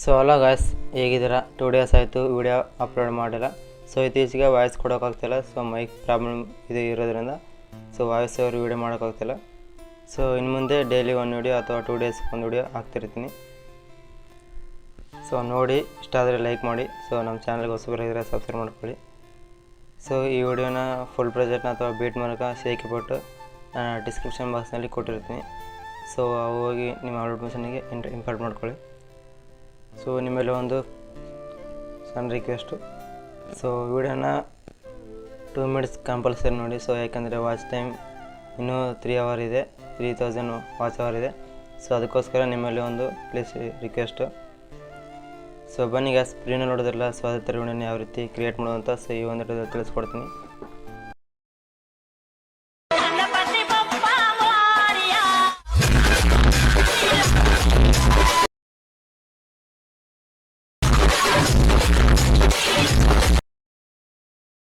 So ಅಲ್ಲ guys, ಹೇಗಿದ್ದೀರಾ? 2 days ಆಯಿತು ವಿಡಿಯೋ ಅಪ್ಲೋಡ್ ಮಾಡಿಲ್ಲ. ಸೊ ಇತ್ತೀಚೆಗೆ ವಾಯ್ಸ್ ಕೊಡೋಕ್ಕಾಗ್ತಿಲ್ಲ. ಸೊ ಮೈಕ್ ಪ್ರಾಬ್ಲಮ್ ಇದು ಇರೋದ್ರಿಂದ ಸೊ ವಾಯ್ಸ್ ಓವರ್ ವೀಡಿಯೋ ಮಾಡೋಕ್ಕಾಗ್ತಿಲ್ಲ. ಸೊ ಇನ್ನು ಮುಂದೆ ಡೈಲಿ 1 ವಿಡಿಯೋ ಅಥವಾ 2 ಡೇಸ್ 1 ವಿಡಿಯೋ ಹಾಕ್ತಿರ್ತೀನಿ. ಸೊ ನೋಡಿ, ಇಷ್ಟ ಆದರೆ ಲೈಕ್ ಮಾಡಿ. ಸೊ ನಮ್ಮ ಚಾನಲ್ಗೆ ಹೊಸಬರಾಗಿದ್ದರೆ ಸಬ್ಸ್ಕ್ರೈಬ್ ಮಾಡ್ಕೊಳ್ಳಿ. ಸೊ ಈ ವಿಡಿಯೋನ ಫುಲ್ ಪ್ರಾಜೆಕ್ಟ್ನ ಅಥವಾ ಬೀಟ್ ಮೂಲಕ ಸೇರಿಬಿಟ್ಟು ನಾನು ಡಿಸ್ಕ್ರಿಪ್ಷನ್ ಬಾಕ್ಸ್ನಲ್ಲಿ ಕೊಟ್ಟಿರ್ತೀನಿ. ಸೊ ಹೋಗಿ ನಿಮ್ಮ ಅಡ್ಮಿಷನ್ಗೆ ಇನ್ಫಾರ್ಮ್ ಮಾಡ್ಕೊಳ್ಳಿ. ಸೊ ನಿಮ್ಮೆಲ್ಲ ಒಂದು ಸಣ್ಣ ರಿಕ್ವೆಸ್ಟು, ಸೊ ವಿಡಿಯೋನ 2 ಮಿನಿಟ್ಸ್ ಕಂಪಲ್ಸರಿ ನೋಡಿ. ಸೊ ಯಾಕಂದರೆ ವಾಚ್ ಟೈಮ್ ಇನ್ನೂ 3 ಅವರ್ ಇದೆ, 3000 ವಾಚ್ ಅವರ್ ಇದೆ. ಸೊ ಅದಕ್ಕೋಸ್ಕರ ನಿಮ್ಮಲ್ಲಿ ಒಂದು ಪ್ಲೀಸ್ ರಿಕ್ವೆಸ್ಟು. ಸೊ ಬನ್ನಿ ಗ್ಯಾಸ್, ಸ್ಕ್ರೀನಲ್ಲಿ ನೋಡೋದಿಲ್ಲ. ಸೊ ಅದೇ ಥರ ವಿಡಿಯೋನ ಯಾವ ರೀತಿ ಕ್ರಿಯೇಟ್ ಮಾಡೋದಂತ ಸೊ ಈ ಒಂದು ತಿಳಿಸ್ಕೊಡ್ತೀನಿ.